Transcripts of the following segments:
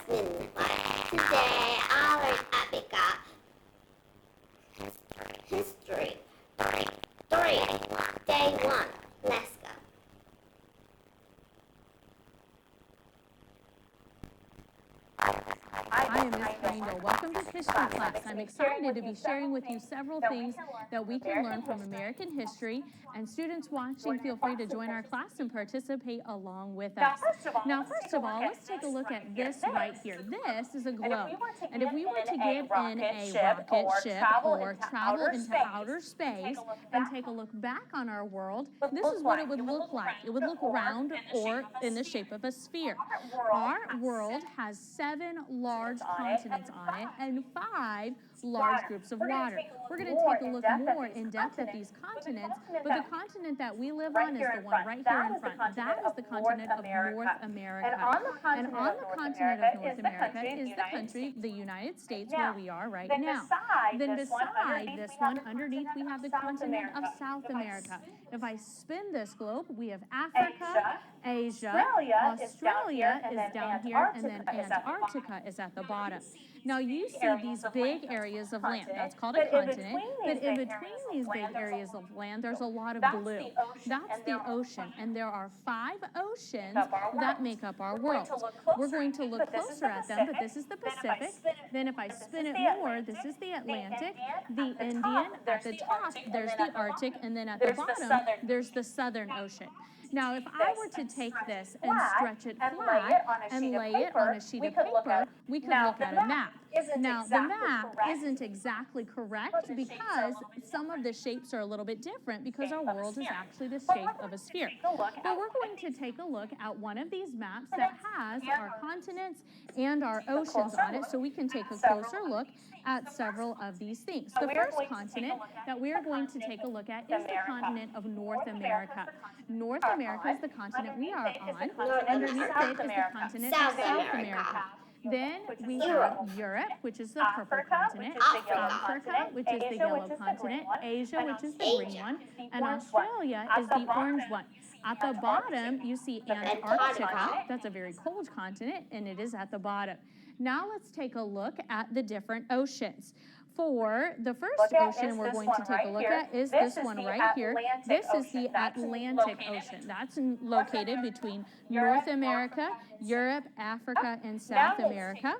Today I learned Epica History 3. Day 1. Let's go. Hi, I'm Miss Crandall. Welcome to History Class. I'm excited to be sharing with you several things that we can learn from American history, and students watching, feel free to join our class and participate along with us. Now, first of all, let's take a look at this right here. This is a globe, and if we were to get in a rocket ship or travel into outer space and take a look back on our world, this is what it would look like. It would look round or in the shape of a sphere. Our world has 7 large continents on it and 5 large groups of water. We're going to take a look more in depth at these continents, but the continent that we live on is the one right here in front. That is the continent of North America. And on the continent of North America is the country, the United States, where we are right now. Then beside this one, underneath, we have the continent of South America. If I spin this globe, we have Africa, Asia, Australia is down here, and then Antarctica is at the bottom. Now you see these big areas of land. That's called a continent. But in between these big areas of land, there's a lot of blue. That's the ocean. And there are 5 oceans that make up our world. We're going to look closer at them, but this is the Pacific. Then if I spin it more, this is the Atlantic, the Indian. At the top, there's the Arctic. And then at the bottom, there's the Southern Ocean. Now, if I were to take this and stretch it flat and lay it on a sheet of paper, we could look at a map. Now, the map isn't exactly correct because some of the shapes are a little bit different because our world is actually the shape of a sphere. But we're going to take a look at one of these maps that has our continents and our oceans on it, so we can take a closer look at several of these things. The first continent that we are going to take a look at is the continent of North America. North America is the continent we are on. Underneath it is the continent of South America. Then we have Europe, which is the purple continent, Africa, which is the yellow continent, Asia, which is the green one, and Australia is the orange one. At the bottom, you see Antarctica. That's a very cold continent, and it is at the bottom. Now let's take a look at the different oceans. For the first ocean we're going to take a look at is this one right here. This is the Atlantic Ocean. That's located between North America, Europe, Africa, and South America.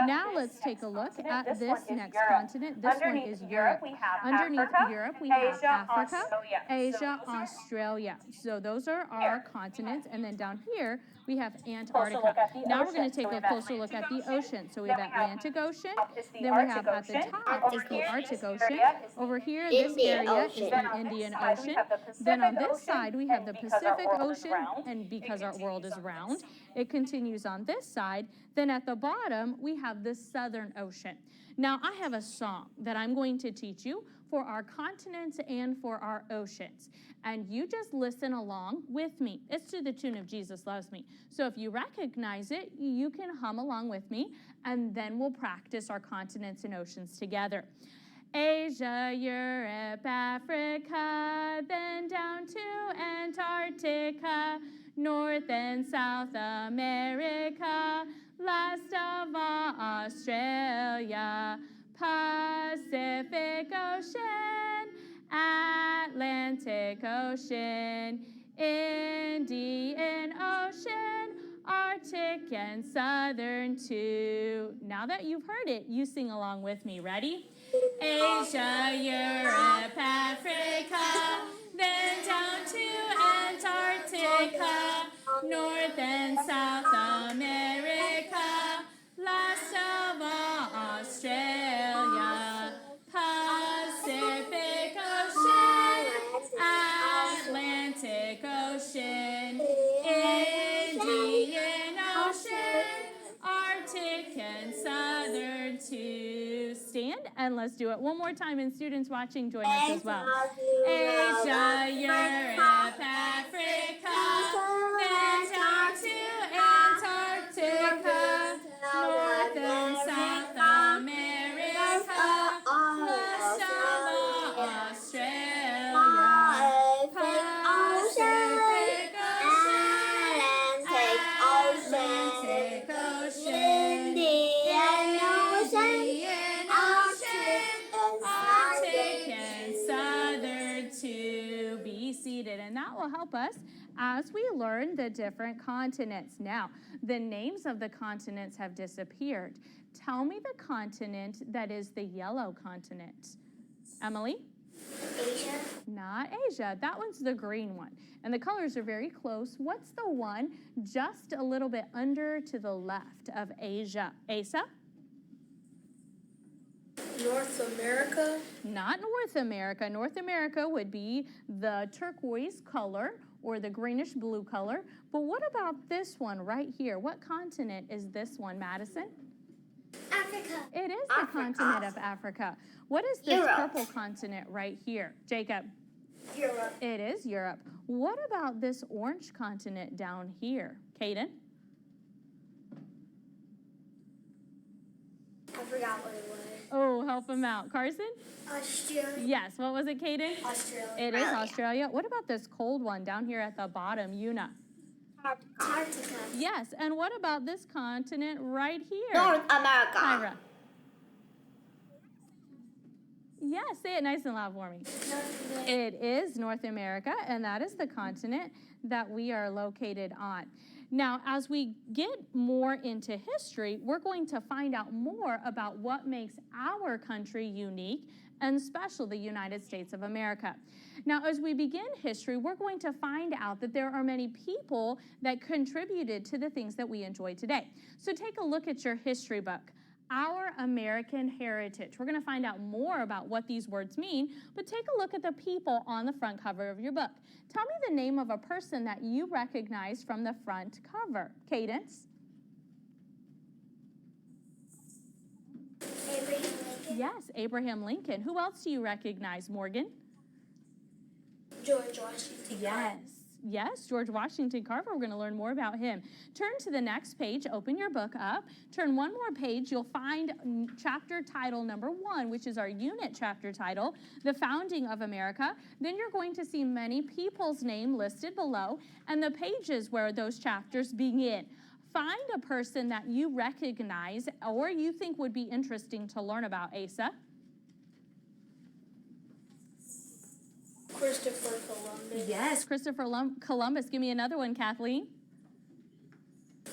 Now let's take a look at this next continent. This one is Europe. Underneath Europe, we have Africa, Asia, Australia. So those are our continents. And then down here, we have Antarctica. Now we're going to take a closer look at the ocean. So we have Atlantic Ocean. Then we have at the top is the Arctic Ocean. Over here, this area is the Indian Ocean. Then on this side, we have the Pacific Ocean. And because our world is round, it continues on this side. Then at the bottom, we have the Southern Ocean. Now, I have a song that I'm going to teach you for our continents and for our oceans. And you just listen along with me. It's to the tune of Jesus Loves Me. So if you recognize it, you can hum along with me, and then we'll practice our continents and oceans together. Asia, Europe, Africa, then down to Antarctica, North and South America, last of all Australia, Pacific Ocean, Atlantic Ocean, Indian Ocean, Arctic and Southern too. Now that you've heard it, you sing along with me. Ready? Asia, Europe, Africa, then down to Antarctica, North and South America, last of all Australia, Pacific Ocean, Atlantic Ocean, Indian Ocean, Arctic and Southern too. Stand and let's do it one more time, and students watching join us as well. Asia, Europe, Africa, then down to Antarctica, North and South America, west of Australia, Pacific Ocean, Atlantic Ocean, help us as we learn the different continents. Now, the names of the continents have disappeared. Tell me the continent that is the yellow continent. Emily? Asia. Not Asia. That one's the green one. And the colors are very close. What's the one just a little bit under to the left of Asia? Asa? North America? Not North America. North America would be the turquoise color or the greenish blue color. But what about this one right here? What continent is this one, Madison? Africa. It is the continent of Africa. What is this Europe. purple continent right here? Jacob? Europe. It is Europe. What about this orange continent down here? Caden? I forgot what it was. Oh, help him out. Carson? Australia. Yes. What was it, Caden? Australia. It is Australia. What about this cold one down here at the bottom, Una? Antarctica. Yes. And what about this continent right here? North America. Kyra? Yes, say it nice and loud for me. North America. It is North America, and that is the continent that we are located on. Now, as we get more into history, we're going to find out more about what makes our country unique and special, the United States of America. Now, as we begin history, we're going to find out that there are many people that contributed to the things that we enjoy today. So take a look at your history book. Our American heritage. We're going to find out more about what these words mean, but take a look at the people on the front cover of your book. Tell me the name of a person that you recognize from the front cover. Cadence? Abraham Lincoln. Yes, Abraham Lincoln. Who else do you recognize, Morgan? George Washington. Yes. Yes, George Washington Carver. We're going to learn more about him. Turn to the next page. Open your book up. Turn one more page. You'll find chapter title number 1, which is our unit chapter title, The Founding of America. Then you're going to see many people's name listed below and the pages where those chapters begin. Find a person that you recognize or you think would be interesting to learn about, Asa. Christopher Columbus. Yes, Christopher Columbus. Give me another one, Kathleen.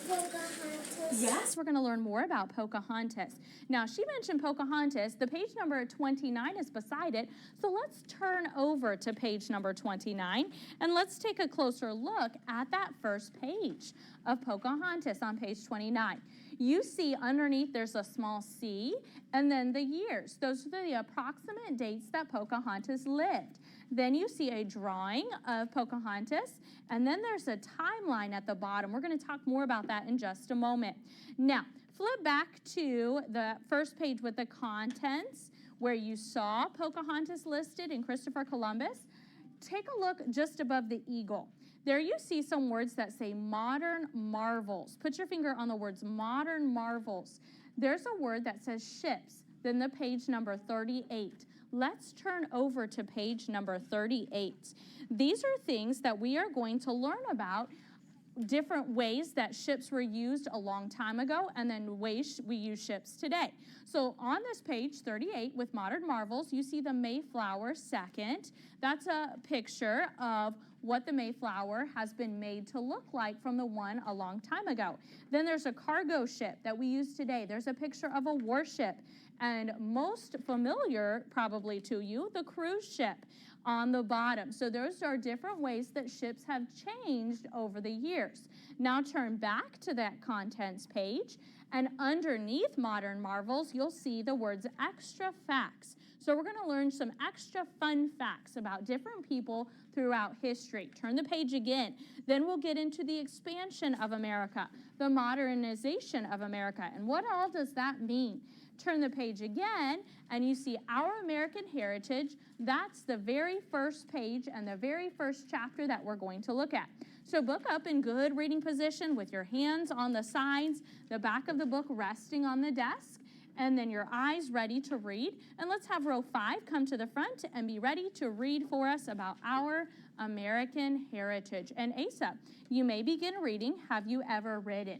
Pocahontas. Yes, we're going to learn more about Pocahontas. Now, she mentioned Pocahontas. The page number 29 is beside it. So let's turn over to page number 29, and let's take a closer look at that first page of Pocahontas on page 29. You see underneath there's a small C, and then the years. Those are the approximate dates that Pocahontas lived. Then you see a drawing of Pocahontas, and then there's a timeline at the bottom. We're going to talk more about that in just a moment. Now, flip back to the first page with the contents where you saw Pocahontas listed and Christopher Columbus. Take a look just above the eagle. There you see some words that say modern marvels. Put your finger on the words modern marvels. There's a word that says ships, then the page number 38. Let's turn over to page number 38. These are things that we are going to learn about, different ways that ships were used a long time ago and then ways we use ships today. So on this page 38 with modern marvels, you see the Mayflower second. That's a picture of what the Mayflower has been made to look like from the one a long time ago. Then there's a cargo ship that we use today. There's a picture of a warship. And most familiar probably to you, the cruise ship on the bottom. So those are different ways that ships have changed over the years. Now turn back to that contents page, and underneath modern marvels, you'll see the words extra facts. So we're going to learn some extra fun facts about different people throughout history. Turn the page again. Then we'll get into the expansion of America, the modernization of America, and what all does that mean? Turn the page again, and you see our American heritage. That's the very first page and the very first chapter that we're going to look at. So book up in good reading position with your hands on the sides, the back of the book resting on the desk, and then your eyes ready to read. And let's have row 5 come to the front and be ready to read for us about our American heritage. And Asa, you may begin reading. Have you ever ridden?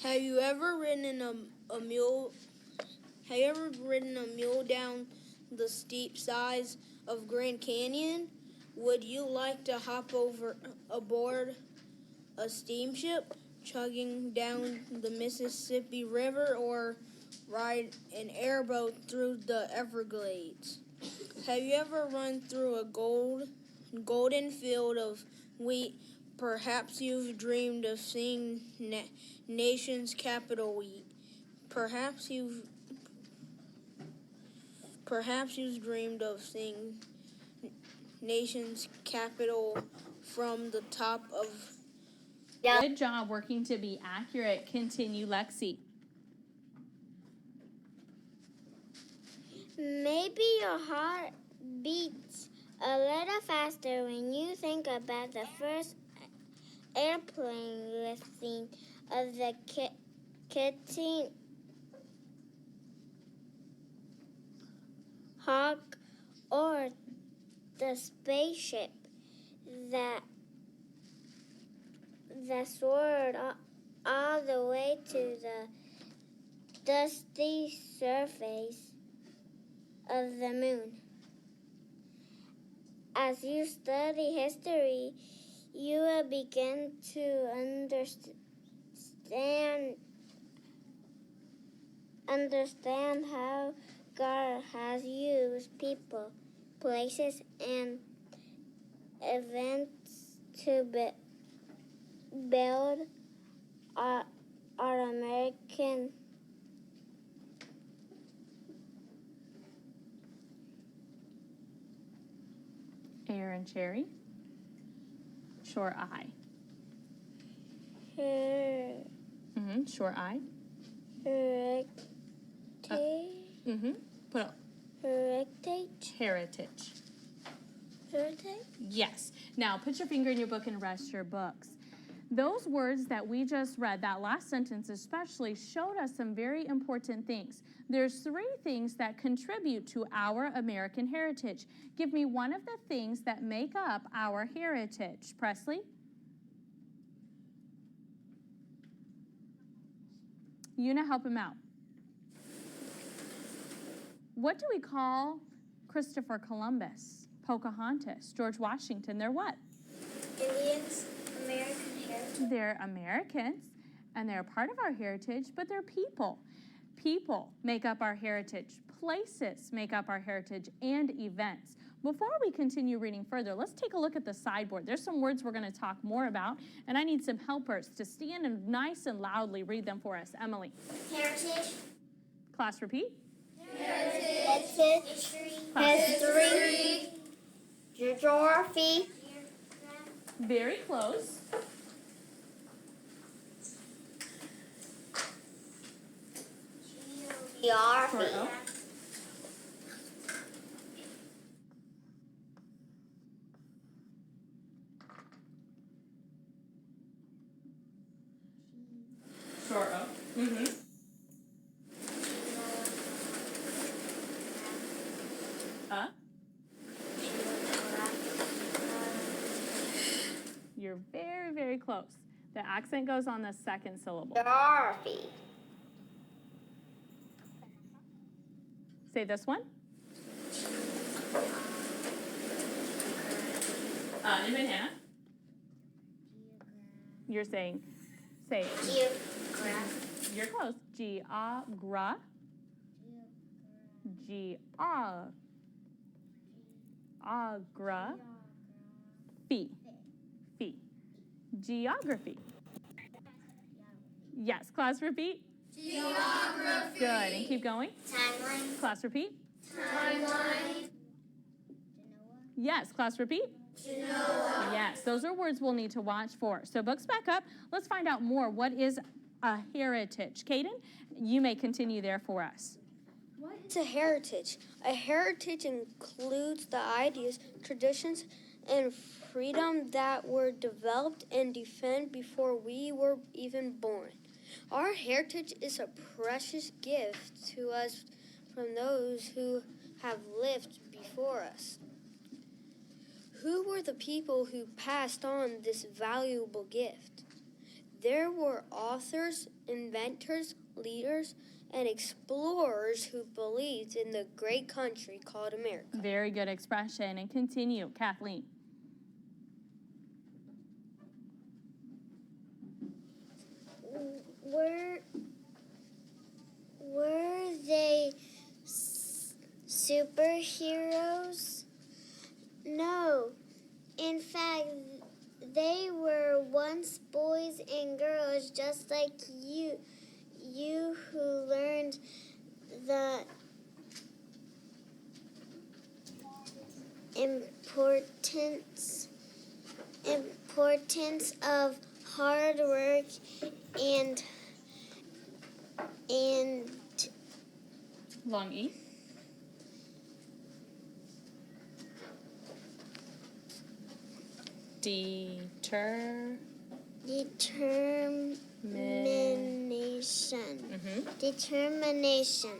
Have you ever ridden a mule? Have you ever ridden a mule down the steep sides of Grand Canyon? Would you like to hop aboard a steamship chugging down the Mississippi River or ride an airboat through the Everglades? Have you ever run through a golden field of wheat? Perhaps you've dreamed of seeing nation's capital wheat. Perhaps you've dreamed of seeing nation's capital from the top of. Good job working to be accurate. Continue, Lexi. Maybe your heart beats a little faster when you think about the first airplane lifting of the Kitty Hawk or the spaceship that soared all the way to the dusty surface of the moon. As you study history, you will begin to understand how God has used people, places, and events to build our American Aaron Cherry. Short I. Short I. Put up. Heritage. Yes. Now put your finger in your book and rest your books. Those words that we just read, that last sentence especially, showed us some very important things. There's 3 things that contribute to our American heritage. Give me one of the things that make up our heritage. Presley? Una, help him out. What do we call Christopher Columbus, Pocahontas, George Washington? They're what? Indians, American heritage. They're Americans, and they're part of our heritage, but they're people. People make up our heritage. Places make up our heritage, and events. Before we continue reading further, let's take a look at the sideboard. There's some words we're going to talk more about, and I need some helpers to stand and nice and loudly read them for us. Emily. Heritage. Class, repeat. Heritage. History. Geography. Very close. Geography. Short O. You're very, very close. The accent goes on the second syllable. Geography. Say this one. And banana. You're saying, say. Geography. You're close. Geography. Geography. Yes, class repeat. Geography. Good, and keep going. Timeline. Class repeat. Timeline. Yes, class repeat. Genoa. Yes, those are words we'll need to watch for. So books back up. Let's find out more. What is a heritage? Caden, you may continue there for us. What is a heritage? A heritage includes the ideas, traditions, and freedom that were developed and defended before we were even born. Our heritage is a precious gift to us from those who have lived before us. Who were the people who passed on this valuable gift? There were authors, inventors, leaders, and explorers who believed in the great country called America. Very good expression. And continue, Kathleen. were they superheroes? No. In fact, they were once boys and girls just like you who learned the importance of hard work and Long E. Determination.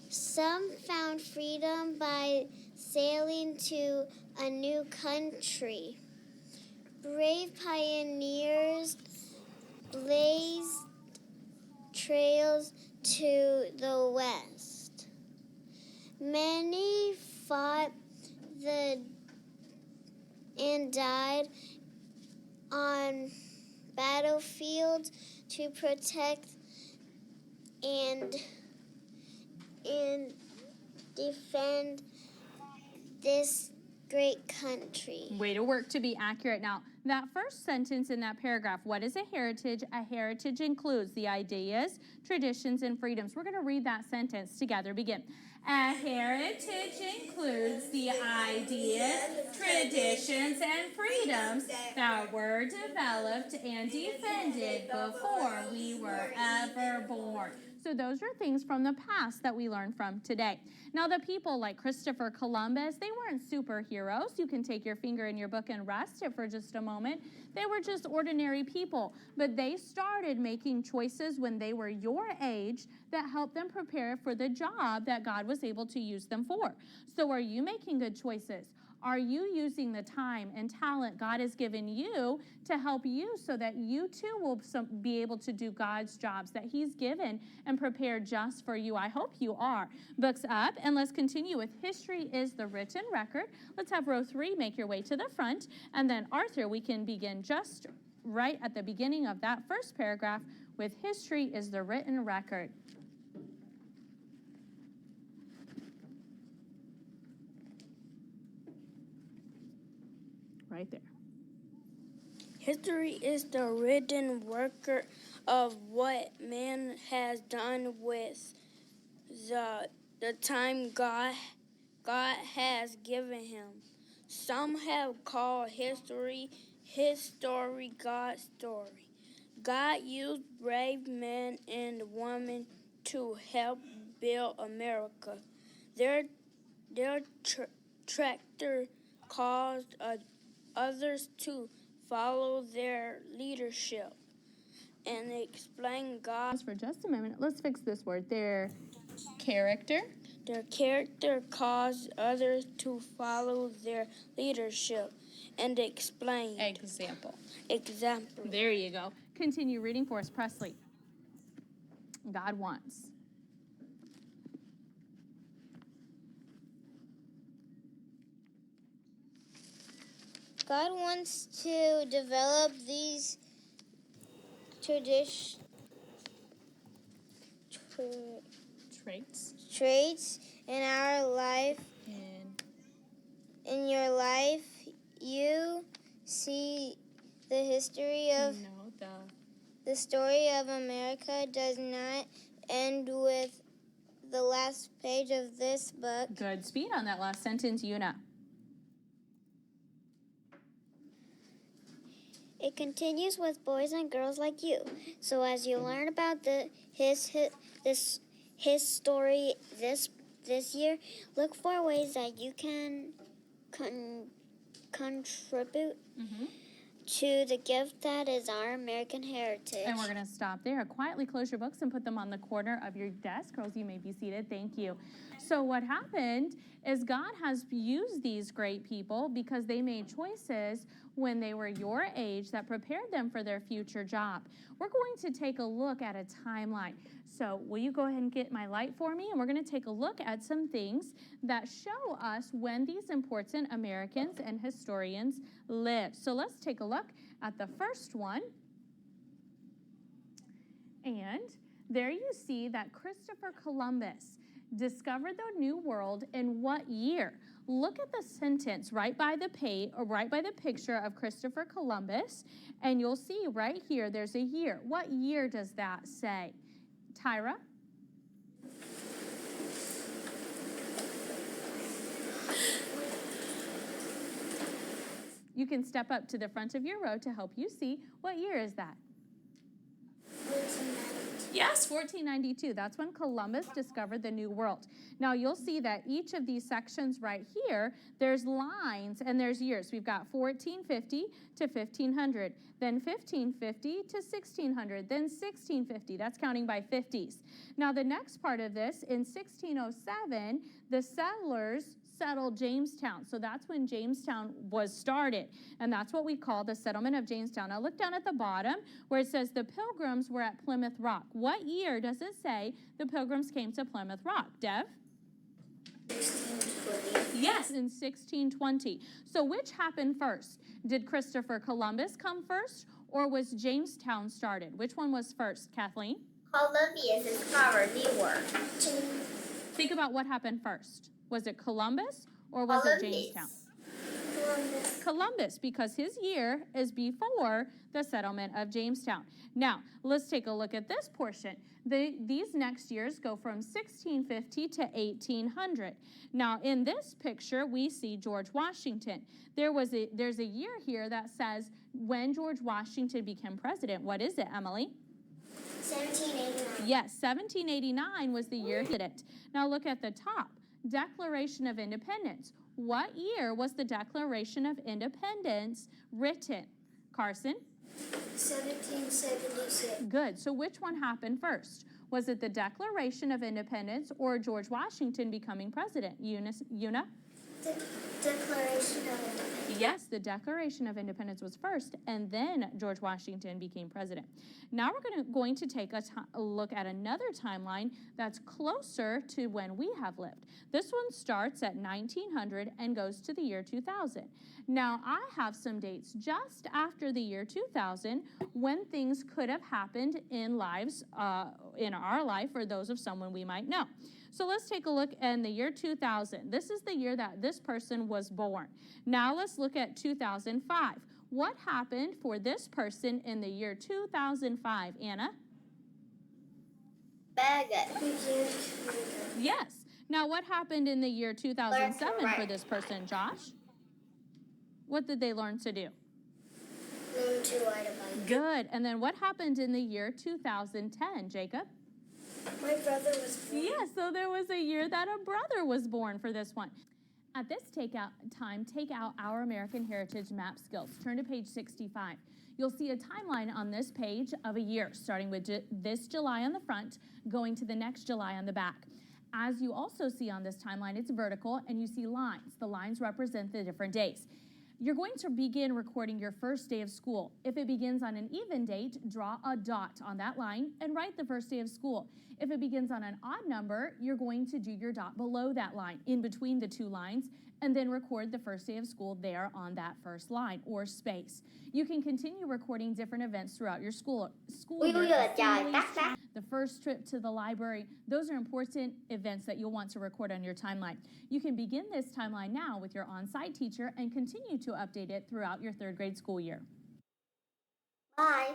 Some found freedom by sailing to a new country. Brave pioneers blazed trails to the west. Many fought and died on battlefields to protect and defend this great country. Way to work to be accurate. Now, that first sentence in that paragraph, what is a heritage? A heritage includes the ideas, traditions, and freedoms. We're going to read that sentence together. Begin. A heritage includes the ideas, traditions, and freedoms that were developed and defended before we were ever born. So those are things from the past that we learn from today. Now, the people like Christopher Columbus, they weren't superheroes. You can take your finger in your book and rest it for just a moment. They were just ordinary people, but they started making choices when they were your age that helped them prepare for the job that God was able to use them for. So are you making good choices? Are you using the time and talent God has given you to help you so that you too will be able to do God's jobs that He's given and prepared just for you? I hope you are. Books up, and let's continue with History is the Written Record. Let's have row 3 make your way to the front, and then Arthur, we can begin just right at the beginning of that first paragraph with History is the Written Record. Right there. History is the written record of what man has done with the time God has given him. Some have called history his story, God's story. God used brave men and women to help build America. Their tractor caused others to follow their leadership and explain God. For just a moment, let's fix this word. Their character. Their character caused others to follow their leadership and explain. Example. There you go. Continue reading for us, Presley. God wants. God wants to develop these traits in our life. In your life, you see the history of the story of America does not end with the last page of this book. Good speed on that last sentence, Una. It continues with boys and girls like you. So as you learn about his story this year, look for ways that you can contribute to the gift that is our American heritage. And we're going to stop there. Quietly close your books and put them on the corner of your desk. Girls, you may be seated. Thank you. So what happened is God has used these great people because they made choices when they were your age that prepared them for their future job. We're going to take a look at a timeline. So will you go ahead and get my light for me? And we're going to take a look at some things that show us when these important Americans and historians lived. So let's take a look at the first one. And there you see that Christopher Columbus discovered the New World in what year? Look at the sentence right by the picture of Christopher Columbus, and you'll see right here there's a year. What year does that say? Tyra? You can step up to the front of your row to help you see. What year is that? 1492. Yes, 1492. That's when Columbus discovered the New World. Now, you'll see that each of these sections right here, there's lines and there's years. We've got 1450 to 1500, then 1550 to 1600, then 1650. That's counting by 50s. Now, the next part of this, in 1607, the settlers settled Jamestown. So that's when Jamestown was started, and that's what we call the settlement of Jamestown. Now look down at the bottom where it says the Pilgrims were at Plymouth Rock. What year does it say the Pilgrims came to Plymouth Rock? Dev? 1620. Yes, in 1620. So which happened first? Did Christopher Columbus come first, or was Jamestown started? Which one was first, Kathleen? Columbus discovered New World. Think about what happened first. Was it Columbus or was it Jamestown? Columbus, because his year is before the settlement of Jamestown. Now, let's take a look at this portion. These next years go from 1650 to 1800. Now, in this picture, we see George Washington. There's a year here that says when George Washington became president. What is it, Emily? 1789. Yes, 1789 was the year he did it. Now, look at the top. Declaration of Independence. What year was the Declaration of Independence written? Carson? 1776. Good. So which one happened first? Was it the Declaration of Independence or George Washington becoming president? Una? The Declaration of Independence. Yes, the Declaration of Independence was first, and then George Washington became president. Now we're going to take a look at another timeline that's closer to when we have lived. This one starts at 1900 and goes to the year 2000. Now, I have some dates just after the year 2000 when things could have happened in our life or those of someone we might know. So let's take a look in the year 2000. This is the year that this person was born. Now let's look at 2005. What happened for this person in the year 2005, Anna? Yes. Now what happened in the year 2007 for this person, Josh? What did they learn to do? Learn to ride a bike. Good. And then what happened in the year 2010, Jacob? My brother was born. Yes, so there was a year that a brother was born for this one. At this take out our American Heritage Map skills. Turn to page 65. You'll see a timeline on this page of a year, starting with this July on the front, going to the next July on the back. As you also see on this timeline, it's vertical, and you see lines. The lines represent the different days. You're going to begin recording your first day of school. If it begins on an even date, draw a dot on that line and write the first day of school. If it begins on an odd number, you're going to do your dot below that line, in between the two lines, and then record the first day of school there on that first line or space. You can continue recording different events throughout your school year. The first trip to the library, those are important events that you'll want to record on your timeline. You can begin this timeline now with your on-site teacher and continue to update it throughout your third grade school year. Bye.